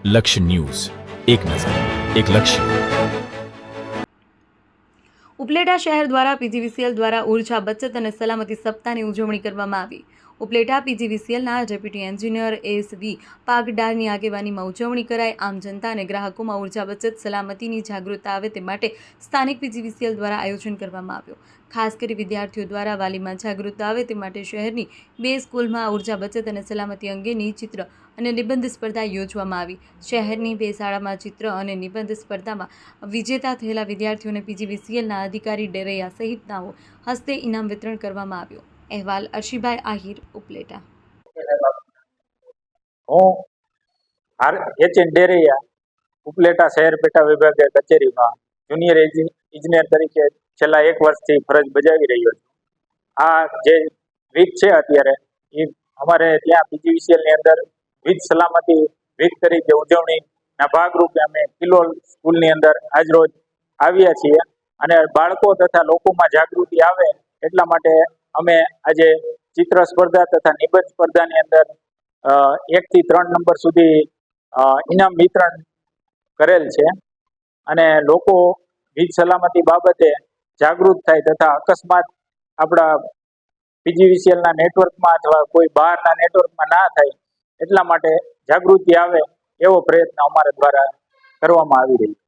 લક્ષ્ય ન્યૂઝ, એક નજર, એક લક્ષ્ય. ઉપલેટા શહેર દ્વારા પીજીવીસીએલ દ્વારા ઉર્જા બચત અને સલામતી સપ્તાહની ઉજવણી કરવામાં આવી. ઉપલેટા પીજીવીસીએલના ડેપ્યુટી એન્જિનિયર એસ.વી. પાગડારની આગેવાનીમાં ઉજવણી કરાઈ. આમ જનતા અને ગ્રાહકોમાં ઉર્જા બચત સલામતીની જાગૃતતા આવે તે માટે સ્થાનિક પીજીવીસીએલ દ્વારા આયોજન કરવામાં આવ્યું. ખાસ કરી વિદ્યાર્થીઓ દ્વારા વાલીમાં જાગૃતતા આવે તે માટે શહેરની 2 સ્કૂલમાં ઉર્જા બચત અને સલામતી અંગેની ચિત્ર અને નિબંધ સ્પર્ધા યોજવામાં આવી. શહેરની 2 શાળામાં ચિત્ર અને નિબંધ સ્પર્ધામાં વિજેતા થયેલા વિદ્યાર્થીઓને પીજીવીસીએલના અધિકારી ડેરૈયા સહિતનાઓ હસ્તે ઇનામ વિતરણ કરવામાં આવ્યું. અહેવાલ અર્શીભાઈ આહિર, ઉપલેટા. હું એચ.એન. ડેરૈયા, ઉપલેટા શહેર પેટા વિભાગીય કચેરીમાં જુનિયર ઇજનેર તરીકે છેલ્લા 1 વર્ષથી ફરજ બજાવી રહ્યો છું. આ જે વીક છે અત્યારે એ અમારે ત્યાં પીજીવીસીએલની અંદર વીજ સલામતી વીક તરીકે ઉજવણીના ભાગરૂપે અમે કિલોલ સ્કૂલની અંદર આજરોજ આવ્યા છીએ અને બાળકો તથા લોકોમાં જાગૃતિ આવે એટલા માટે અમે આજે ચિત્ર સ્પર્ધા તથા નિબંધ સ્પર્ધાની અંદર 1 થી 3 નંબર સુધી ઇનામ વિતરણ કરેલ છે અને લોકો વીજ સલામતી બાબતે જાગૃત થાય તથા અકસ્માત આપણા પીજીવીસીએલના નેટવર્કમાં અથવા કોઈ બહારના નેટવર્કમાં ના થાય એટલા માટે જાગૃતિ આવે એવો પ્રયત્ન અમારા દ્વારા કરવામાં આવી રહ્યો છે.